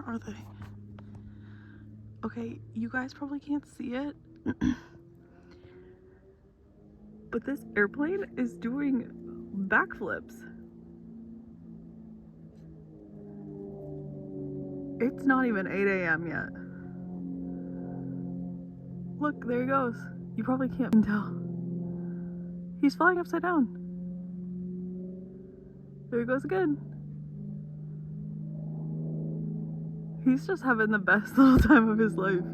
Where are they? Okay, you guys probably can't see it. But this airplane is doing backflips. It's not even 8 a.m. yet. Look, there he goes. You probably can't tell. He's flying upside down. There he goes again. He's just having the best little time of his life.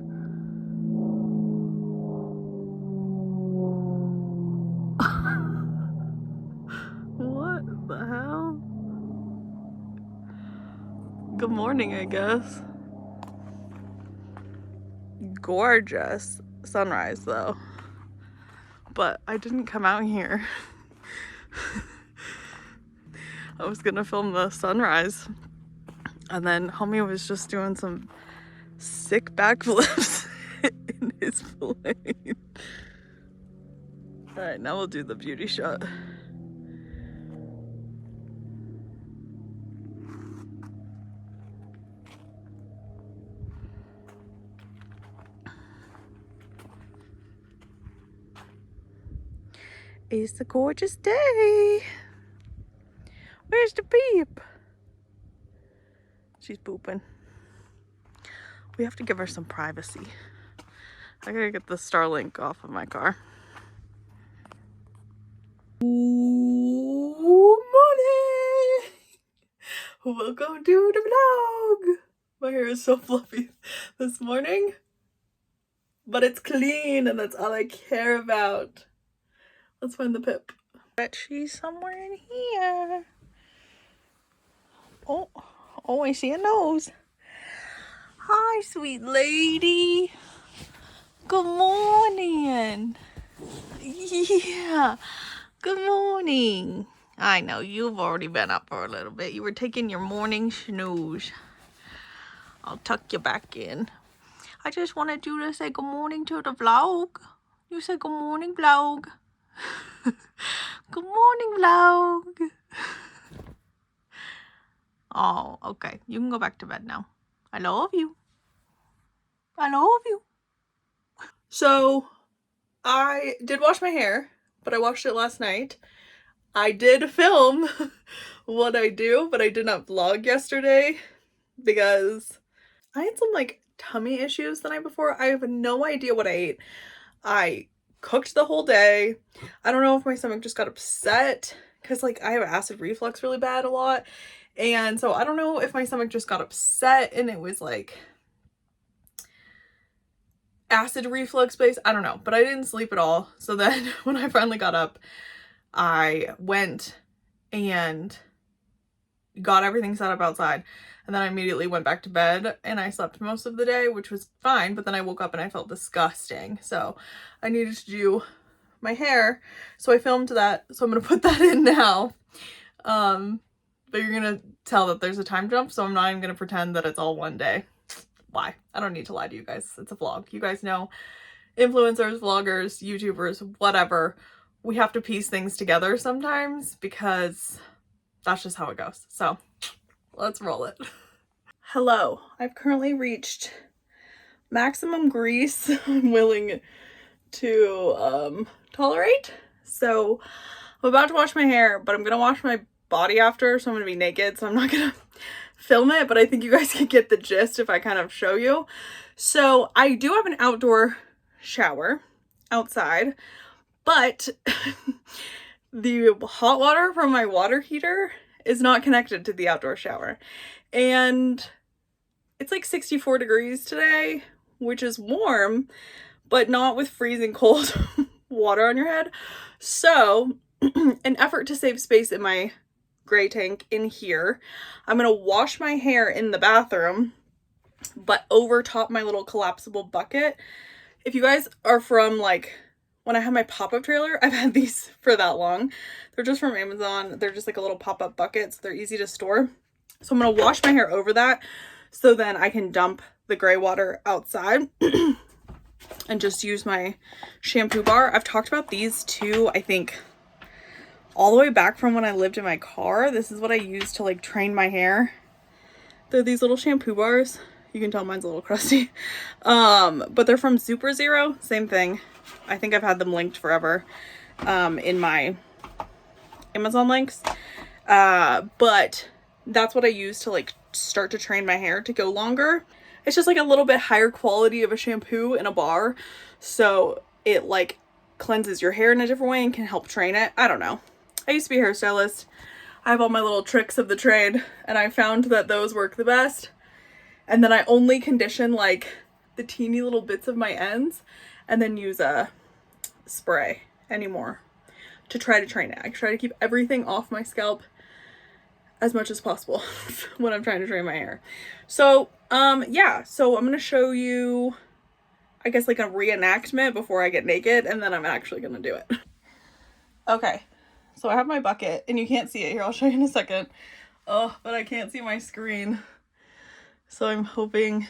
What the hell? Good morning, I guess. Gorgeous sunrise though. But I didn't come out here. I was gonna film the sunrise. And then homie was just doing some sick backflips in his plane. Alright, now we'll do the beauty shot. It's a gorgeous day. Where's the beep? She's pooping. We have to give her some privacy. I gotta get the Starlink off of my car. Good morning! Welcome to the vlog! My hair is so fluffy this morning, but it's clean and that's all I care about. Let's find the Pip. Bet she's somewhere in here. Oh, I see a nose. Hi, sweet lady. Good morning. Yeah, good morning. I know, you've already been up for a little bit. You were taking your morning snooze. I'll tuck you back in. I just wanted you to say good morning to the vlog. You say good morning, vlog. Good morning, vlog. Oh, okay. You can go back to bed now. I love you. I love you. So, I did wash my hair, but I washed it last night. I did film what I do, but I did not vlog yesterday because I had some like tummy issues the night before. I have no idea what I ate. I cooked the whole day. I don't know if my stomach just got upset because like I have acid reflux really bad a lot. And so I don't know if my stomach just got upset and it was like acid reflux based. I don't know, but I didn't sleep at all. So then when I finally got up, I went and got everything set up outside. And then I immediately went back to bed and I slept most of the day, which was fine. But then I woke up and I felt disgusting. So I needed to do my hair. So I filmed that. So I'm going to put that in now. But you're going to tell that there's a time jump. So I'm not even going to pretend that it's all one day. Why? I don't need to lie to you guys. It's a vlog. You guys know influencers, vloggers, YouTubers, whatever. We have to piece things together sometimes because that's just how it goes. So let's roll it. Hello. I've currently reached maximum grease I'm willing to tolerate. So I'm about to wash my hair, but I'm going to wash my body after. So I'm going to be naked. So I'm not going to film it, but I think you guys can get the gist if I kind of show you. So I do have an outdoor shower outside, but the hot water from my water heater is not connected to the outdoor shower. And it's like 64 degrees today, which is warm, but not with freezing cold water on your head. So, an effort to save space in my gray tank in here, I'm gonna wash my hair in the bathroom, but over top my little collapsible bucket. If you guys are from like when I had my pop-up trailer, I've had these for that long. They're just from Amazon. They're just like a little pop-up bucket, so they're easy to store. So I'm gonna wash my hair over that so then I can dump the gray water outside and just use my shampoo bar. I've talked about these too, I think all the way back from when I lived in my car. This is what I used to like train my hair They're these little shampoo bars. You can tell mine's a little crusty. But they're from Super Zero. Same thing. I think I've had them linked forever in my Amazon links. But that's what I use to like start to train my hair to go longer. It's just like a little bit higher quality of a shampoo in a bar. So it like cleanses your hair in a different way and can help train it. I don't know. I used to be a hairstylist. I have all my little tricks of the trade, and I found that those work the best. And then I only condition like the teeny little bits of my ends and then use a spray anymore to try to train it. I try to keep everything off my scalp as much as possible when I'm trying to train my hair. So, yeah, so I'm gonna show you, I guess, like a reenactment before I get naked, and then I'm actually gonna do it. Okay, so I have my bucket, and you can't see it here. I'll show you in a second. Oh, but I can't see my screen. So I'm hoping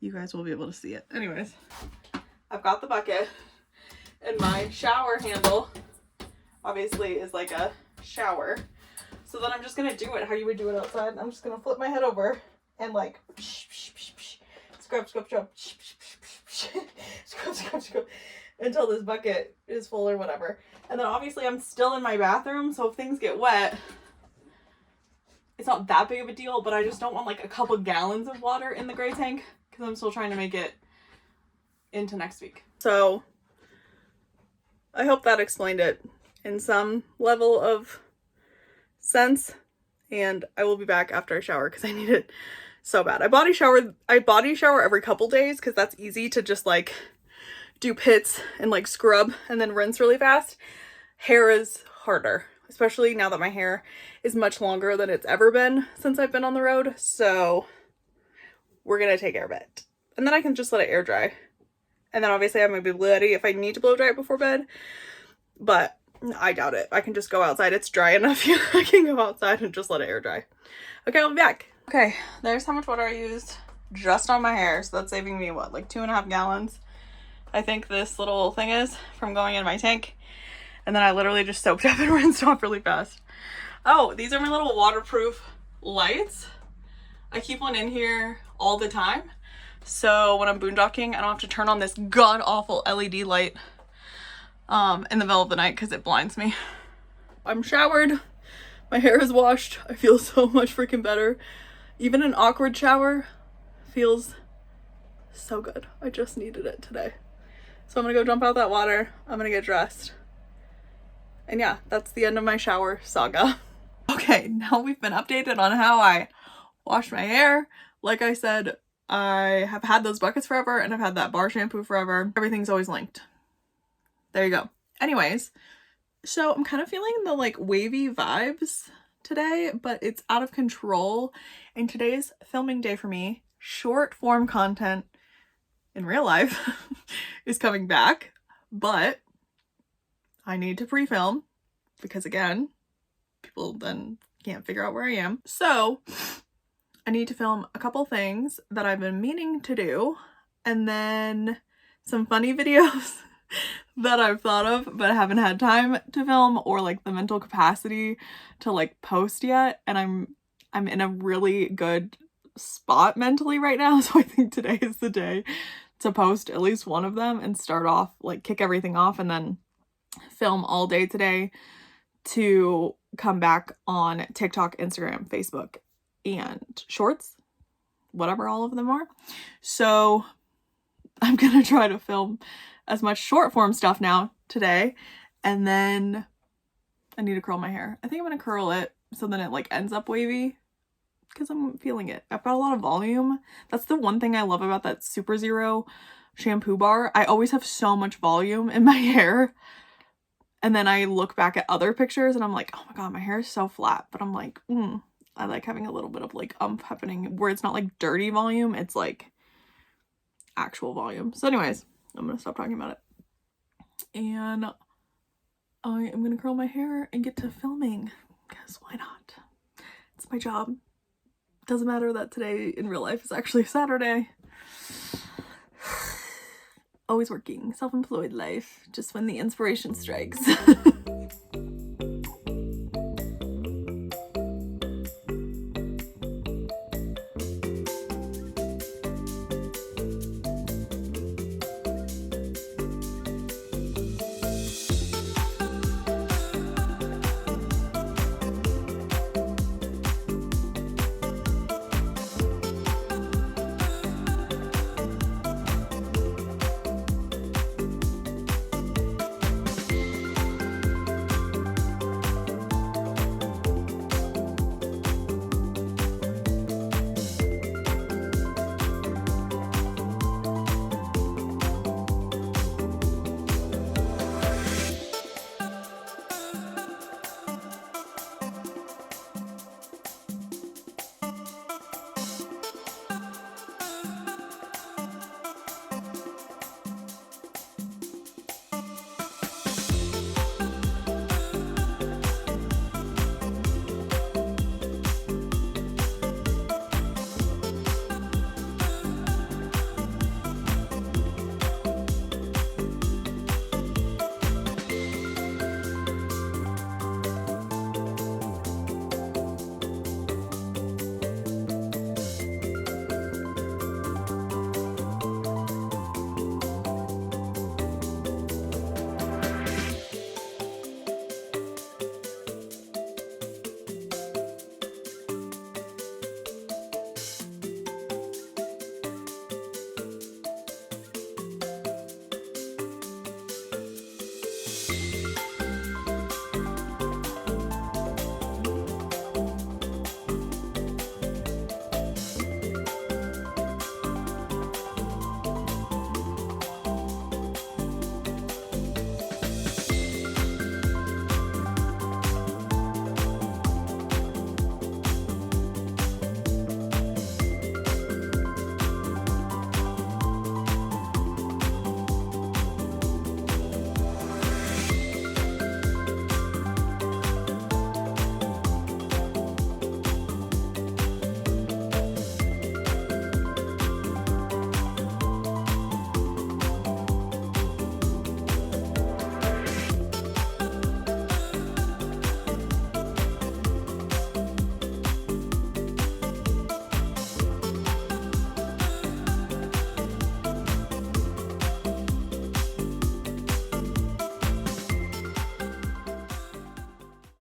you guys will be able to see it. Anyways, I've got the bucket, and my shower handle obviously is like a shower. So then I'm just gonna do it how you would do it outside. I'm just gonna flip my head over and like scrub, scrub, scrub, scrub, scrub, scrub until this bucket is full or whatever. And then obviously I'm still in my bathroom, so if things get wet, it's not that big of a deal, but I just don't want like a couple gallons of water in the gray tank because I'm still trying to make it into next week. So I hope that explained it in some level of sense, and I will be back after I shower because I need it so bad. I body shower every couple days because that's easy to just like do pits and like scrub and then rinse really fast. Hair is harder, especially now that my hair is much longer than it's ever been since I've been on the road. So we're gonna take care of it, and then I can just let it air dry. And then obviously I'm gonna be ready if I need to blow dry it before bed, but I doubt it. I can just go outside. It's dry enough. I can go outside and just let it air dry. Okay, I'll be back. Okay, there's how much water I used just on my hair. So that's saving me what, like 2.5 gallons? I think this little thing is from going in my tank. And then I literally just soaked up and rinsed off really fast. Oh, these are my little waterproof lights. I keep one in here all the time. So when I'm boondocking, I don't have to turn on this god-awful LED light in the middle of the night because it blinds me. I'm showered. My hair is washed. I feel so much freaking better. Even an awkward shower feels so good. I just needed it today. So I'm gonna go jump out that water. I'm gonna get dressed. And yeah, that's the end of my shower saga. Okay, now we've been updated on how I wash my hair. Like I said, I have had those buckets forever and I've had that bar shampoo forever. Everything's always linked. There you go. Anyways, so I'm kind of feeling the like wavy vibes today, but it's out of control. And today's filming day for me. Short form content in real life is coming back, but I need to pre-film because again, people then can't figure out where I am. So I need to film a couple things that I've been meaning to do, and then some funny videos that I've thought of but haven't had time to film or like the mental capacity to like post yet. And I'm in a really good spot mentally right now, so I think today is the day to post at least one of them and start off, like kick everything off, and then film all day today to come back on TikTok, Instagram, Facebook, and Shorts, whatever all of them are. So I'm gonna try to film as much short form stuff now today, and then I need to curl my hair. I think I'm gonna curl it so then it like ends up wavy because I'm feeling it. I've got a lot of volume. That's the one thing I love about that Super Zero shampoo bar. I always have so much volume in my hair, and then I look back at other pictures and I'm like, oh my god, my hair is so flat. But I'm like, I like having a little bit of like happening where it's not like dirty volume, it's like actual volume. So anyways, I'm gonna stop talking about it, and I am gonna curl my hair and get to filming because why not? It's my job. Doesn't matter that today in real life is actually Saturday. Always working, self-employed life, just when the inspiration strikes.